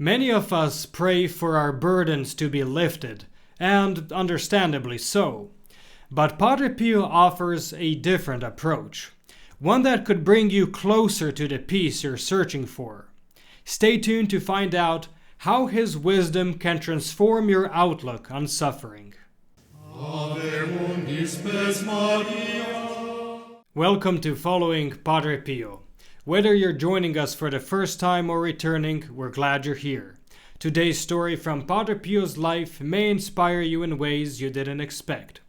Many of us pray for our burdens to be lifted, and understandably so. But Padre Pio offers a different approach, one that could bring you closer to the peace you're searching for. Stay tuned to find out how his wisdom can transform your outlook on suffering. Welcome to Following Padre Pio. Whether you're joining us for the first time or returning, we're glad you're here. Today's story from Padre Pio's life may inspire you in ways you didn't expect.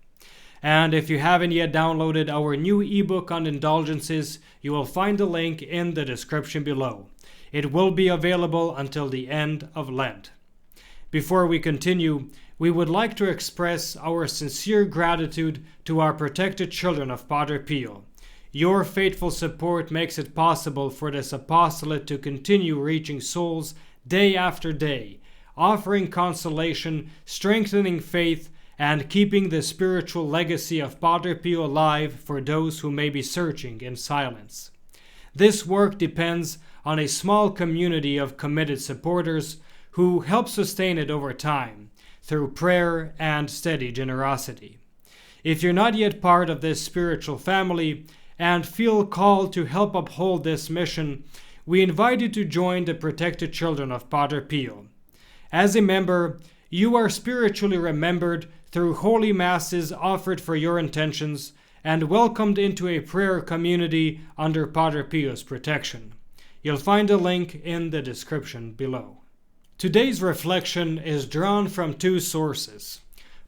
And if you haven't yet downloaded our new ebook on indulgences, you will find the link in the description below. It will be available until the end of Lent. Before we continue, we would like to express our sincere gratitude to our protected children of Padre Pio. Your faithful support makes it possible for this apostolate to continue reaching souls day after day, offering consolation, strengthening faith, and keeping the spiritual legacy of Padre Pio alive for those who may be searching in silence. This work depends on a small community of committed supporters who help sustain it over time through prayer and steady generosity. If you're not yet part of this spiritual family and feel called to help uphold this mission, we invite you to join the protected children of Padre Pio. As a member, you are spiritually remembered through holy masses offered for your intentions and welcomed into a prayer community under Padre Pio's protection. You'll find a link in the description below. Today's reflection is drawn from two sources: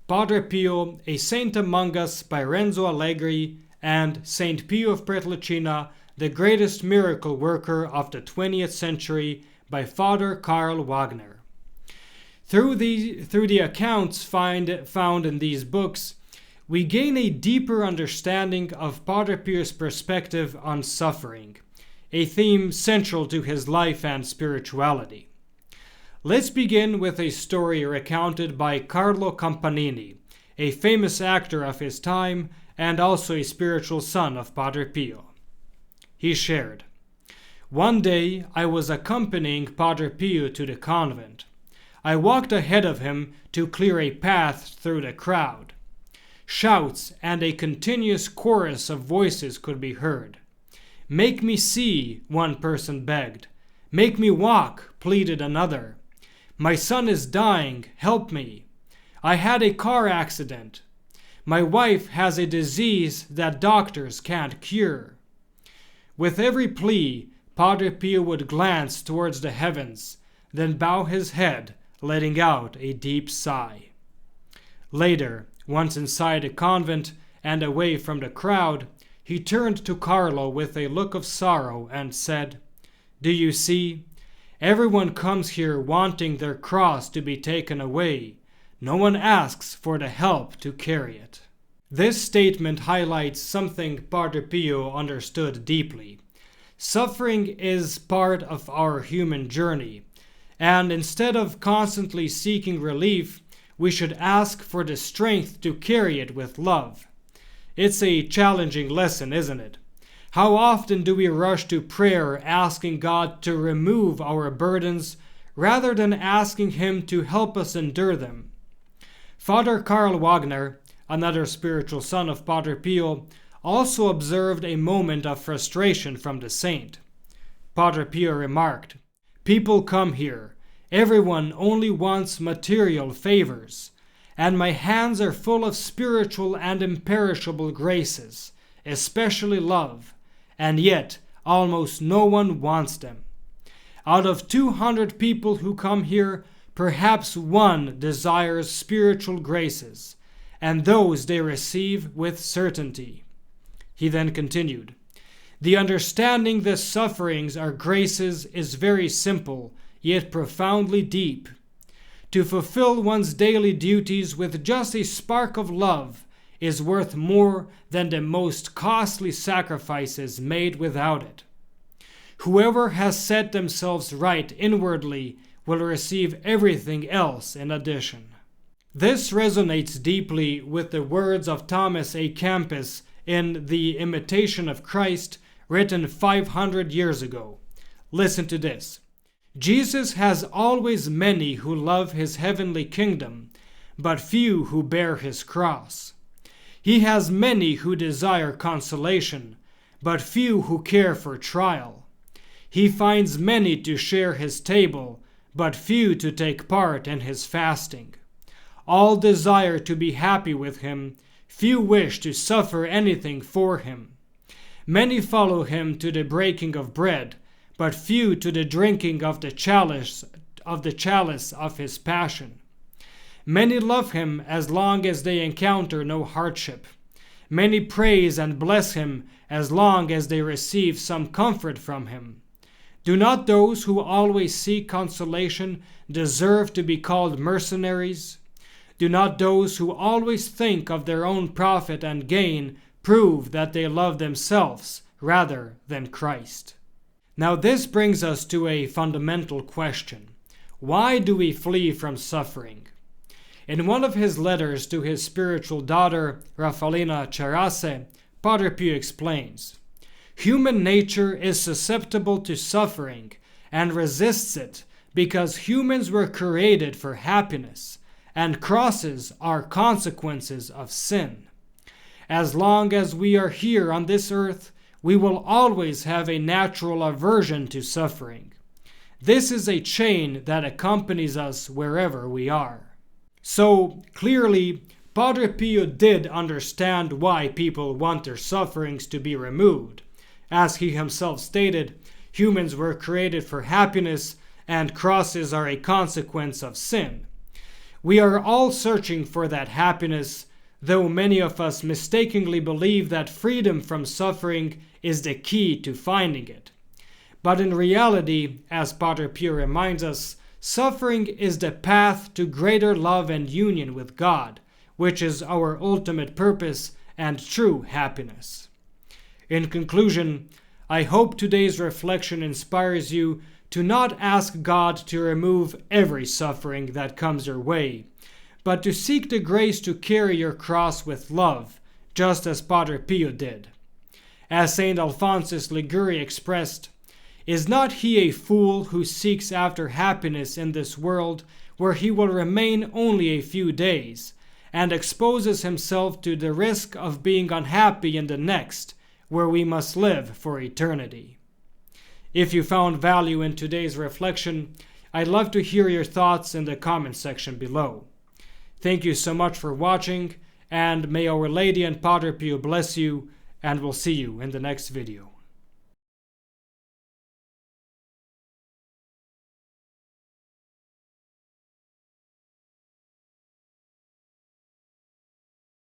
Padre Pio, A Saint Among Us by Renzo Allegri, and Saint Pio of Pietrelcina, The Greatest Miracle Worker of the 20th Century by Father Karl Wagner. Through the accounts found in these books, we gain a deeper understanding of Padre Pio's perspective on suffering, a theme central to his life and spirituality. Let's begin with a story recounted by Carlo Campanini, a famous actor of his time and also a spiritual son of Padre Pio. He shared, "One day I was accompanying Padre Pio to the convent. I walked ahead of him to clear a path through the crowd. Shouts and a continuous chorus of voices could be heard. 'Make me see,' one person begged. 'Make me walk,' pleaded another. 'My son is dying, help me. I had a car accident. My wife has a disease that doctors can't cure.' With every plea, Padre Pio would glance towards the heavens, then bow his head, letting out a deep sigh. Later, once inside a convent and away from the crowd, he turned to Carlo with a look of sorrow and said, 'Do you see? Everyone comes here wanting their cross to be taken away. No one asks for the help to carry it.'" This statement highlights something Padre Pio understood deeply. Suffering is part of our human journey, and instead of constantly seeking relief, we should ask for the strength to carry it with love. It's a challenging lesson, isn't it? How often do we rush to prayer asking God to remove our burdens rather than asking Him to help us endure them? Father Karl Wagner, another spiritual son of Padre Pio, also observed a moment of frustration from the saint. Padre Pio remarked, "People come here. Everyone only wants material favors, and my hands are full of spiritual and imperishable graces, especially love, and yet almost no one wants them. Out of 200 people who come here, perhaps one desires spiritual graces, and those they receive with certainty." He then continued, "The understanding that sufferings are graces is very simple, yet profoundly deep. To fulfill one's daily duties with just a spark of love is worth more than the most costly sacrifices made without it. Whoever has set themselves right inwardly will receive everything else in addition." This resonates deeply with the words of Thomas A. Kempis in The Imitation of Christ, written 500 years ago. Listen to this. Jesus has always many who love his heavenly kingdom, but few who bear his cross. He has many who desire consolation, but few who care for trial. He finds many to share his table, but few to take part in his fasting. All desire to be happy with him, few wish to suffer anything for him. Many follow him to the breaking of bread, but few to the drinking of the chalice of his passion. Many love him as long as they encounter no hardship. Many praise and bless him as long as they receive some comfort from him. Do not those who always seek consolation deserve to be called mercenaries? Do not those who always think of their own profit and gain prove that they love themselves rather than Christ? Now this brings us to a fundamental question. Why do we flee from suffering? In one of his letters to his spiritual daughter, Rafalina Charasse, Padre Pio explains, "Human nature is susceptible to suffering and resists it because humans were created for happiness, and crosses are consequences of sin. As long as we are here on this earth, we will always have a natural aversion to suffering. This is a chain that accompanies us wherever we are." So, clearly, Padre Pio did understand why people want their sufferings to be removed. As he himself stated, humans were created for happiness, and crosses are a consequence of sin. We are all searching for that happiness, though many of us mistakenly believe that freedom from suffering is the key to finding it. But in reality, as Padre Pio reminds us, suffering is the path to greater love and union with God, which is our ultimate purpose and true happiness. In conclusion, I hope today's reflection inspires you to not ask God to remove every suffering that comes your way, but to seek the grace to carry your cross with love, just as Padre Pio did. As Saint Alphonsus Liguori expressed, "Is not he a fool who seeks after happiness in this world where he will remain only a few days, and exposes himself to the risk of being unhappy in the next, where we must live for eternity?" If you found value in today's reflection, I'd love to hear your thoughts in the comment section below. Thank you so much for watching, and may Our Lady and Padre Pio bless you, and we'll see you in the next video.